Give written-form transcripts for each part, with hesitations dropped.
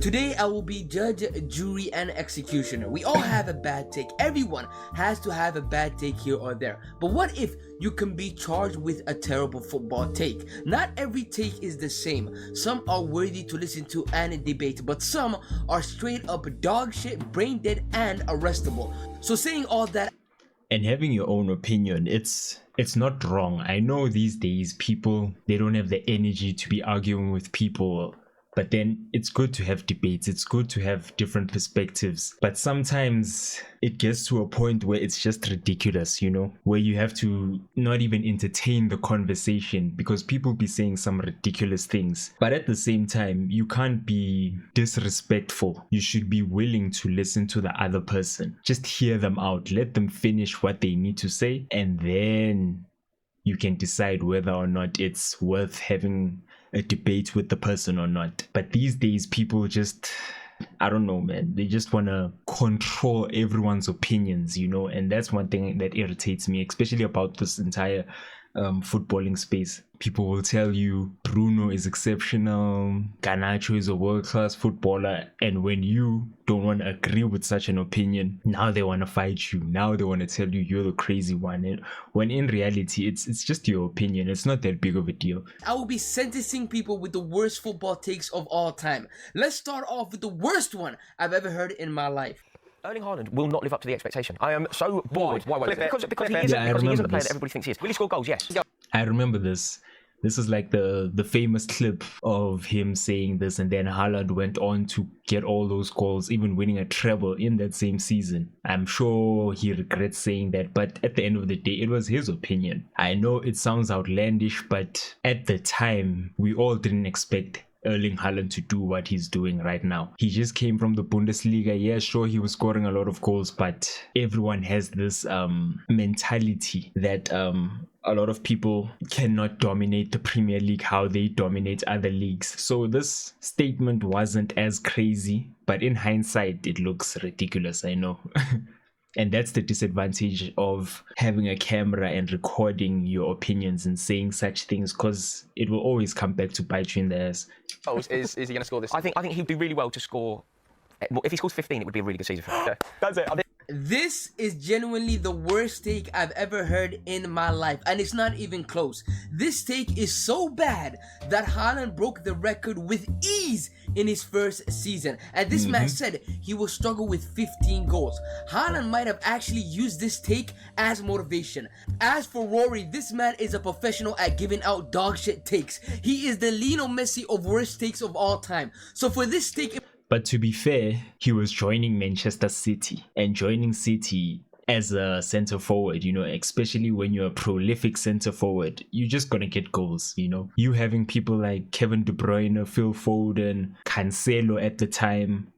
Today I will be judge, jury, and executioner. We all have a bad take. Everyone has to have a bad take here or there. But what if you can be charged with a terrible football take? Not every take is the same. Some are worthy to listen to and debate, but some are straight up dog shit, brain dead, and arrestable. So saying all that, and having your own opinion, it's not wrong. I know these days people, they don't have the energy to be arguing with people, but then it's good to have debates. It's good to have different perspectives. But sometimes it gets to a point where it's just ridiculous, you know, where you have to not even entertain the conversation because people be saying some ridiculous things. But at the same time, you can't be disrespectful. You should be willing to listen to the other person. Just hear them out. Let them finish what they need to say. And then you can decide whether or not it's worth having a debate with the person or not. But these days people just, I don't know, man, they just want to control everyone's opinions, you know, and that's one thing that irritates me, especially about this entire footballing space. People will tell you Bruno is exceptional, Garnacho is a world-class footballer, and when you don't want to agree with such an opinion, now they want to fight you. Now they want to tell you you're the crazy one. And when in reality, it's just your opinion. It's not that big of a deal. I will be sentencing people with the worst football takes of all time. Let's start off with the worst one I've ever heard in my life. Erling Haaland will not live up to the expectation. I am so bored. Why? Because he isn't Yeah, the player that everybody thinks he is. Will he score goals? Yes. I remember this. This is like the famous clip of him saying this, and then Haaland went on to get all those goals, even winning a treble in that same season. I'm sure he regrets saying that, but at the end of the day, it was his opinion. I know it sounds outlandish, but at the time, we all didn't expect Erling Haaland to do what he's doing right now. He just came from the Bundesliga. Yeah, sure, he was scoring a lot of goals, but everyone has this mentality that a lot of people cannot dominate the Premier League how they dominate other leagues. So this statement wasn't as crazy, but in hindsight, it looks ridiculous, I know. And that's the disadvantage of having a camera and recording your opinions and saying such things, because it will always come back to bite you in the ass. Oh, is he going to score this? I think he'd do really well to score. If he scores 15, it would be a really good season for him. Okay, that's it. This is genuinely the worst take I've ever heard in my life, and it's not even close. This take is so bad that Haaland broke the record with ease in his first season, and this man said he will struggle with 15 goals. Haaland might have actually used this take as motivation. As for Rory, this man is a professional at giving out dog shit takes. He is the Lionel Messi of worst takes of all time. So for this take, but to be fair, he was joining Manchester City, and joining City as a center forward, you know, especially when you're a prolific center forward, you're just gonna get goals, you know. You having people like Kevin De Bruyne, Phil Foden, Cancelo at the time,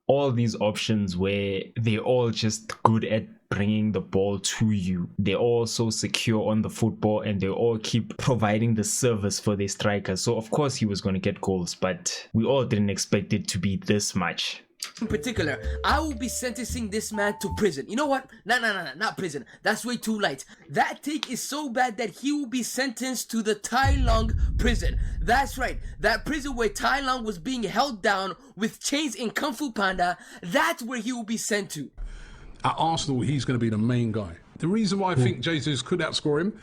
all these options where they're all just good at bringing the ball to you. They're all so secure on the football, and they all keep providing the service for their strikers. So of course he was going to get goals, but we all didn't expect it to be this much. in particular, I will be sentencing this man to prison. You know what? No, not prison. That's way too light. That take is so bad that he will be sentenced to the Tai Long prison. That's right, that prison where Tai Long was being held down with chains in Kung Fu Panda. That's where he will be sent to. At Arsenal, he's going to be the main guy. The reason why I think Jesus could outscore him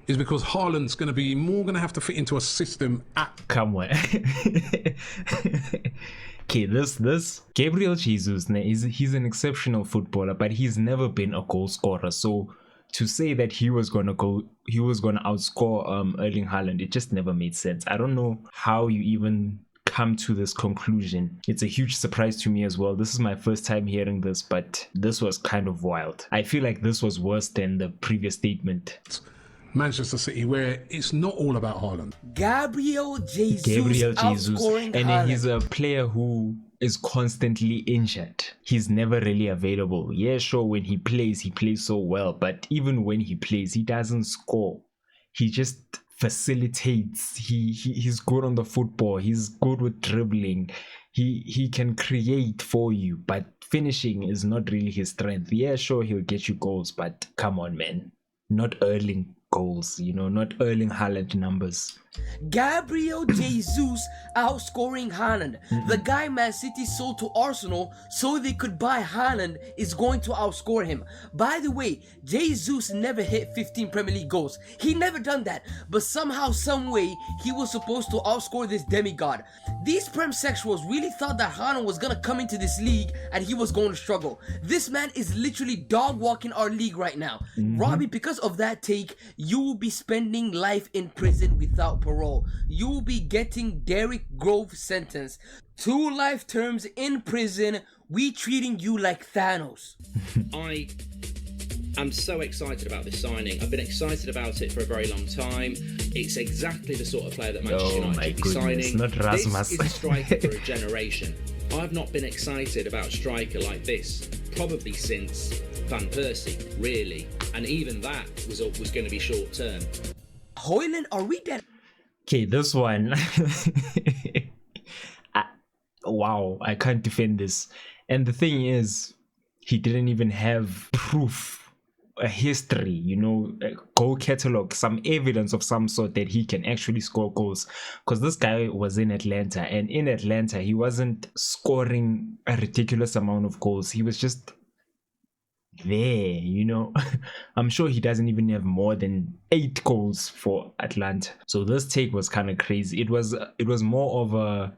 is because Haaland's going to have to fit into a system at... Come on. Okay, this Gabriel Jesus, he's an exceptional footballer, but he's never been a goal scorer. So to say that he was gonna outscore Erling Haaland, it just never made sense. I don't know how you even come to this conclusion. It's a huge surprise to me as well. This is my first time hearing this, but this was kind of wild. I feel like this was worse than the previous statement. Manchester City, where it's not all about Haaland. Gabriel Jesus, and Haaland. He's a player who is constantly injured. He's never really available. Yeah, sure, when he plays so well, but even when he plays, he doesn't score. He just facilitates. He's good on the football. He's good with dribbling. He can create for you, but finishing is not really his strength. Yeah, sure, he'll get you goals, but come on, man. Not Erling goals, not Erling Haaland numbers. Gabriel Jesus outscoring Haaland. The guy Man City sold to Arsenal so they could buy Haaland is going to outscore him. By the way, Jesus never hit 15 Premier League goals. He never done that. But somehow, some way, he was supposed to outscore this demigod. These Prem sexuals really thought that Haaland was gonna come into this league and he was going to struggle. This man is literally dog walking our league right now. Robbie, because of that take, you will be spending life in prison without parole. You will be getting Derek Grove sentence. 2 life terms in prison. We treating you like Thanos. I'm so excited about this signing. I've been excited about it for a very long time. It's exactly the sort of player that Manchester United should be signing. Not Rasmus. This is a striker for a generation. I've not been excited about a striker like this probably since Van Persie, really. And even that was going to be short term. Højlund, are we dead? Okay, this one. Wow, I can't defend this. And the thing is, he didn't even have proof, a history, you know, a goal catalog, some evidence of some sort that he can actually score goals. Because this guy was in Atlanta, and in Atlanta, he wasn't scoring a ridiculous amount of goals. He was just there, you know. I'm sure he doesn't even have more than 8 goals for Atlanta. So this take was kind of crazy. It was more of a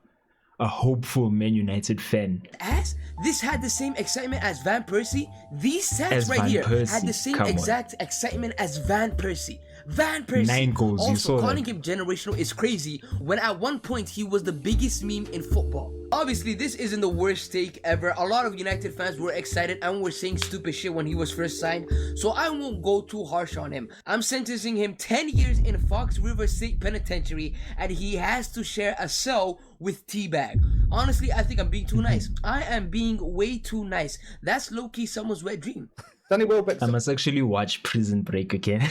hopeful Man United fan. As this had the same excitement as Van Persie. These stats As right Van here Persie, had the same come on. exact excitement as Van Persie. Van Persie. 9 goals, also, you saw calling that. him generational is crazy when at one point he was the biggest meme in football. Obviously, this isn't the worst take ever. A lot of United fans were excited and were saying stupid shit when he was first signed, so I won't go too harsh on him. I'm sentencing him 10 years in Fox River State Penitentiary, and he has to share a cell with Teabag. Honestly, I think I'm being too nice. I am being way too nice. That's low-key someone's wet dream. Danny Welbeck. I must actually watch Prison Break again.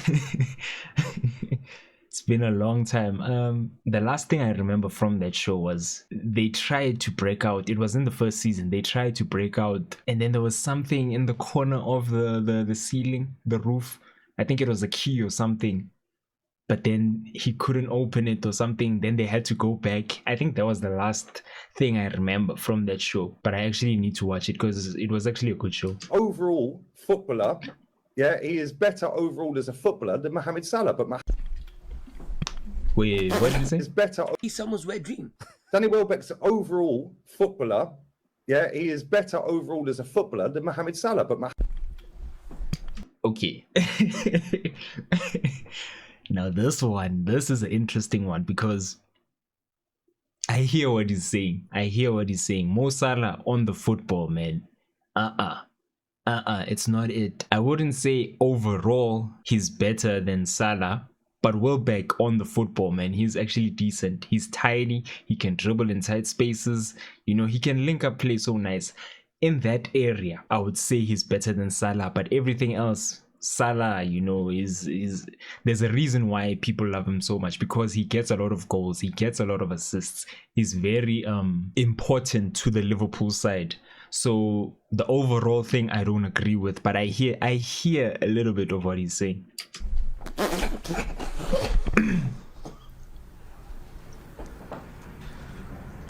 It's been a long time. The last thing I remember from that show was they tried to break out. It was in the first season. They tried to break out, and then there was something in the corner of the ceiling, the roof. I think it was a key or something. But then he couldn't open it or something. Then they had to go back. I think that was the last thing I remember from that show. But I actually need to watch it because it was actually a good show. Overall footballer, yeah, he is better overall as a footballer than Mohamed Salah. But Wait, what did you say? is better. He's someone's wet dream. Danny Welbeck's overall footballer, yeah, he is better overall as a footballer than Mohamed Salah. But Okay. Now this is an interesting one because I hear what he's saying. Mo Salah on the football, man. It's not it. I wouldn't say overall he's better than Salah, but Welbeck on the football, man, he's actually decent. He's tiny, he can dribble in tight spaces, you know, he can link up play so nice. In that area, I would say he's better than Salah, but everything else, Salah, you know, is there's a reason why people love him so much, because he gets a lot of goals, he gets a lot of assists, he's very important to the Liverpool side. So the overall thing I don't agree with, but I hear a little bit of what he's saying.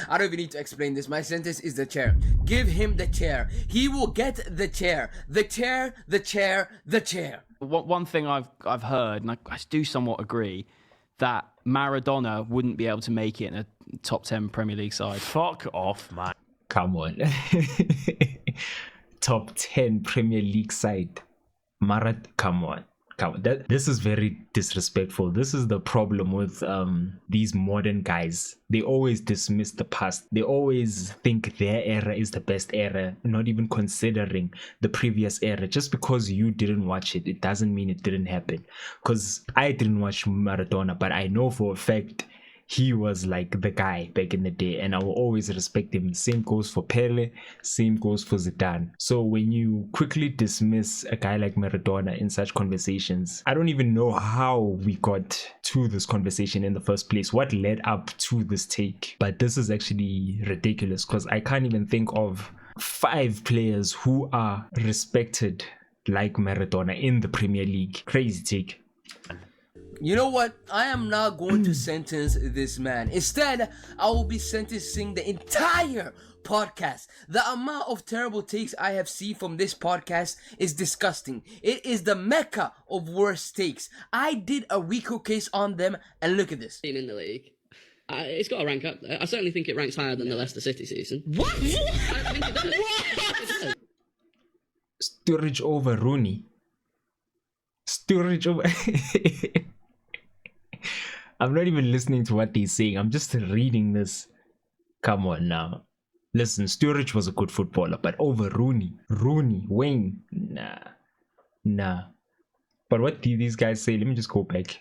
I don't even need to explain this. My sentence is the chair. Give him the chair. He will get the chair. The chair, the chair, the chair. One thing I've heard, and I do somewhat agree, that Maradona wouldn't be able to make it in a top 10 Premier League side. Fuck off, man. Come on. Top 10 Premier League side. Come on. This is very disrespectful. This is the problem with these modern guys. They always dismiss the past. They always think their era is the best era, not even considering the previous era. Just because you didn't watch it, it doesn't mean it didn't happen. Because I didn't watch Maradona, but I know for a fact he was like the guy back in the day, and I will always respect him. Same goes for Pele, same goes for Zidane. So when you quickly dismiss a guy like Maradona in such conversations, I don't even know how we got to this conversation in the first place, what led up to this take. But this is actually ridiculous, because I can't even think of 5 players who are respected like Maradona in the Premier League. Crazy take. You know what? I am not going to sentence this man. Instead, I will be sentencing the entire podcast. The amount of terrible takes I have seen from this podcast is disgusting. It is the mecca of worst takes. I did a Rico case on them, and look at this. In the league. It's got to rank up. I certainly think it ranks higher than the Leicester City season. What? I think it does. Sturridge over Rooney. Sturridge over. I'm not even listening to what they're saying. I'm just reading this. Come on now. Listen, Sturridge was a good footballer, but over Rooney, Wayne, nah. But what did these guys say? Let me just go back.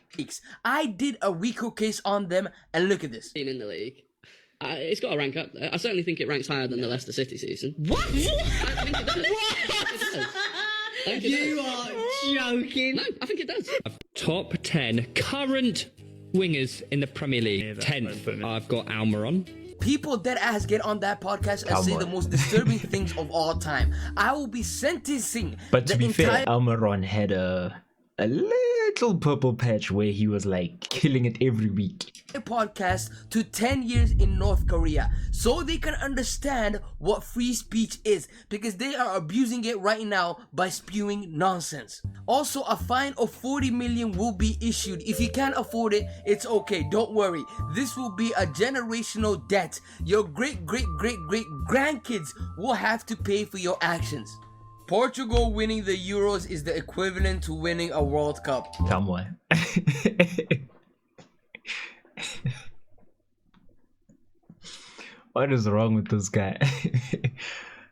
I did a Rico case on them, and look at this. In the league. It's got to rank up. I certainly think it ranks higher than the Leicester City season. What? I think it does. You are joking. No, I think it does. Top 10 current wingers in the Premier League. 10th, I've got Almiron. People dead ass get on that podcast and say the most disturbing things of all time. I will be sentencing. But to be fair, Almiron had a little purple patch where he was like killing it every week. Podcast to 10 years in North Korea so they can understand what free speech is, because they are abusing it right now by spewing nonsense. Also, a fine of 40 million will be issued. If you can't afford it, it's okay, don't worry. This will be a generational debt. Your great grandkids will have to pay for your actions. Portugal winning the Euros is the equivalent to winning a World Cup. Come on. What is wrong with this guy?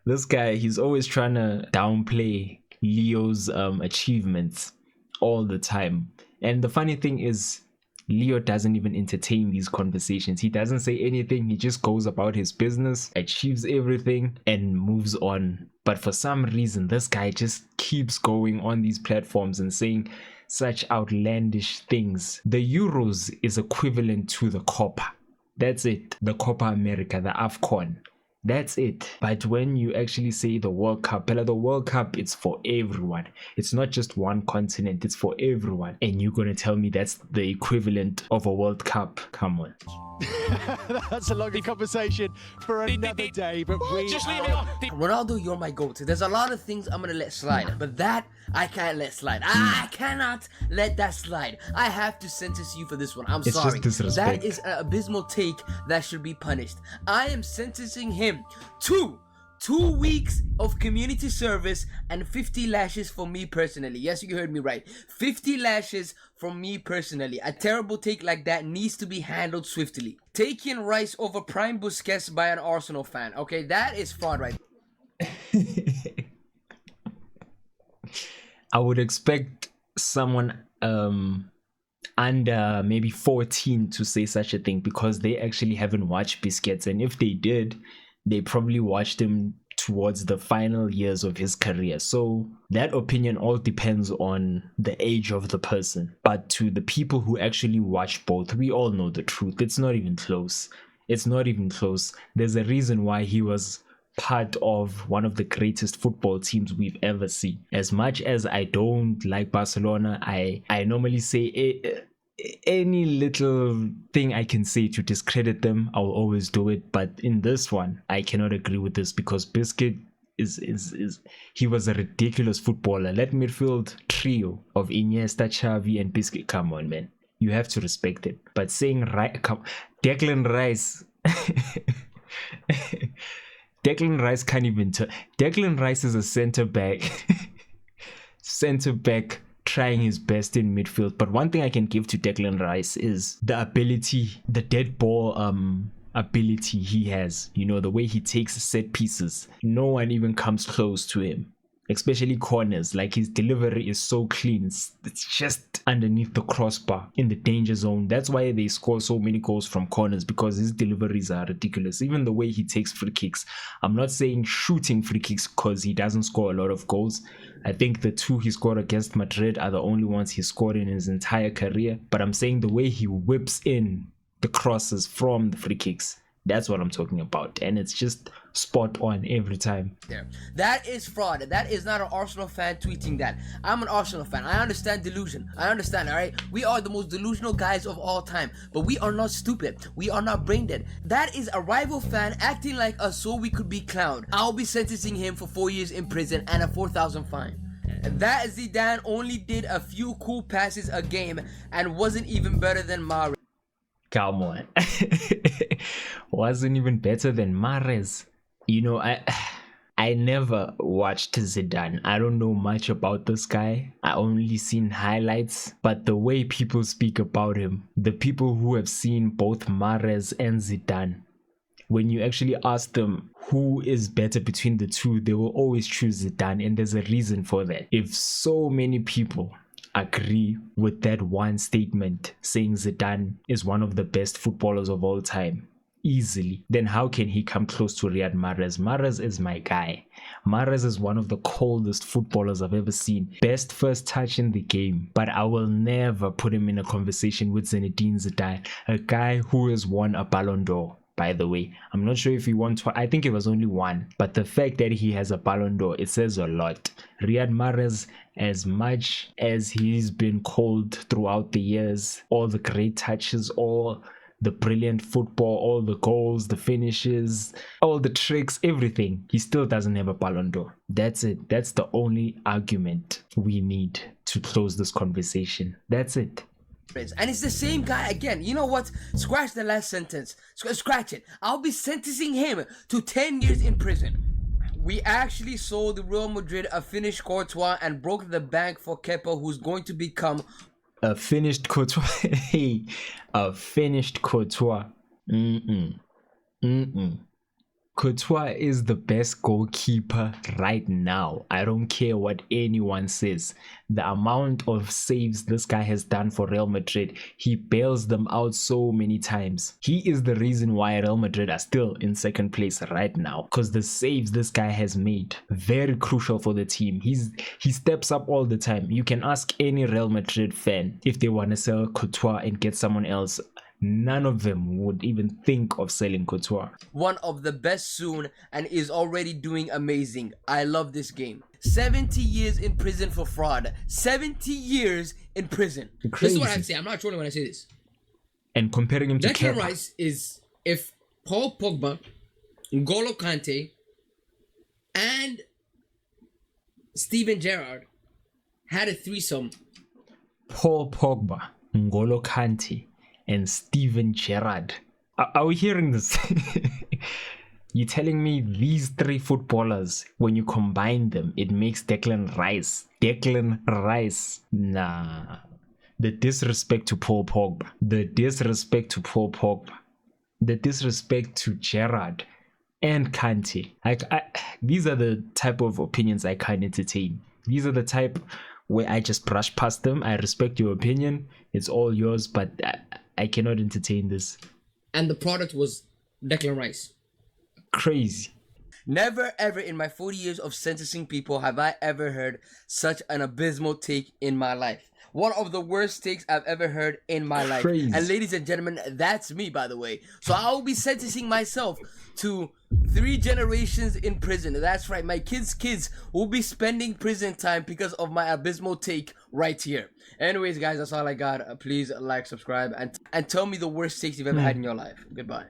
This guy, he's always trying to downplay Leo's achievements all the time. And the funny thing is, Leo doesn't even entertain these conversations. He doesn't say anything. He just goes about his business, achieves everything, and moves on. But for some reason, this guy just keeps going on these platforms and saying such outlandish things. The Euros is equivalent to the Copa. That's it. The Copa America, the AFCON. That's it. But when you actually say the World Cup, the World Cup, it's for everyone. It's not just one continent, it's for everyone. And you're going to tell me that's the equivalent of a World Cup? Come on. That's a longer conversation for another day, but just leave it off. Ronaldo, you're my goat. There's a lot of things I'm gonna let slide, but that I can't let slide. I cannot let that slide. I have to sentence you for this one. I'm sorry. Just disrespect. That is an abysmal take that should be punished. I am sentencing him to 2 weeks of community service and 50 lashes for me personally. Yes, you heard me right. 50 lashes from me personally. A terrible take like that needs to be handled swiftly. Taking Rice over Prime Busquets by an Arsenal fan. Okay, that is fraud right. I would expect someone under maybe 14 to say such a thing, because they actually haven't watched Busquets, and if they did, they probably watched him towards the final years of his career. So that opinion all depends on the age of the person. But to the people who actually watch both, we all know the truth. It's not even close. It's not even close. There's a reason why he was part of one of the greatest football teams we've ever seen. As much as I don't like Barcelona, I normally say any little thing I can say to discredit them, I'll always do it. But in this one, I cannot agree with this, because Biscuit he was a ridiculous footballer. That midfield trio of Iniesta, Xavi, and Biscuit, come on, man, you have to respect it. But saying Declan Rice, Declan Rice can't even Declan Rice is a centre back trying his best in midfield. But one thing I can give to Declan Rice is the ability, the dead ball ability he has. You know, the way he takes set pieces. No one even comes close to him, especially corners. Like, his delivery is so clean. It's just underneath the crossbar in the danger zone. That's why they score so many goals from corners, because his deliveries are ridiculous. Even the way he takes free kicks. I'm not saying shooting free kicks, because he doesn't score a lot of goals. I think the 2 he scored against Madrid are the only ones he scored in his entire career. But I'm saying the way he whips in the crosses from the free kicks, that's what I'm talking about. And it's just spot on every time. There. That is fraud. That is not an Arsenal fan tweeting that. I'm an Arsenal fan. I understand delusion. I understand, alright? We are the most delusional guys of all time. But we are not stupid. We are not brain dead. That is a rival fan acting like us so we could be clowned. I'll be sentencing him for 4 years in prison and a 4,000 fine. That Zidane only did a few cool passes a game and wasn't even better than Mahrez. Come on. Wasn't even better than Mahrez. You know, I never watched Zidane. I don't know much about this guy. I only seen highlights. But the way people speak about him, the people who have seen both Mahrez and Zidane, when you actually ask them who is better between the two, they will always choose Zidane, and there's a reason for that. If so many people agree with that one statement saying Zidane is one of the best footballers of all time, easily, then how can he come close to Riyad Mahrez? Mahrez is my guy. Mahrez is one of the coldest footballers I've ever seen. Best first touch in the game, but I will never put him in a conversation with Zinedine Zidane, a guy who has won a Ballon d'Or. By the way, I'm not sure if he won I think it was only one, but the fact that he has a Ballon d'Or, it says a lot. Riyad Mahrez, as much as he's been cold throughout the years, all the great touches, all the brilliant football, all the goals, the finishes, all the tricks, everything, he still doesn't have a Ballon d'Or. That's it. That's the only argument we need to close this conversation. That's it. And it's the same guy again. You know what? Scratch the last sentence. Scratch it. I'll be sentencing him to 10 years in prison. We actually sold Real Madrid a finished Courtois and broke the bank for Kepa, who's going to become a finished Courtois. A finished Courtois. Courtois is the best goalkeeper right now. I don't care what anyone says. The amount of saves this guy has done for Real Madrid, he bails them out so many times. He is the reason why Real Madrid are still in second place right now, because the saves this guy has made, very crucial for the team. He steps up all the time. You can ask any Real Madrid fan if they want to sell Courtois and get someone else. None of them would even think of selling Courtois. One of the best soon and is already doing amazing. I love this game. 70 years in prison for fraud. 70 years in prison. Crazy. This is what I say. I'm not trolling when I say this. And comparing him to Declan Rice is if Paul Pogba, N'Golo Kante, and Steven Gerrard had a threesome. Paul Pogba, N'Golo Kante, and Steven Gerrard. Are we hearing this? You're telling me these three footballers, when you combine them, it makes Declan Rice. Declan Rice. Nah. The disrespect to Paul Pogba. The disrespect to Paul Pogba. The disrespect to Gerrard and Kante. These are the type of opinions I can't entertain. These are the type where I just brush past them. I respect your opinion. It's all yours, but I cannot entertain this. And the product was Declan Rice. Crazy. Never ever in my 40 years of sentencing people have I ever heard such an abysmal take in my life. One of the worst takes I've ever heard in my life. And ladies and gentlemen, that's me, by the way. So I will be sentencing myself to 3 generations in prison. That's right, my kids will be spending prison time because of my abysmal take right here. Anyways, guys, that's all I got. Please like, subscribe, and tell me the worst takes you've ever had in your life. Goodbye.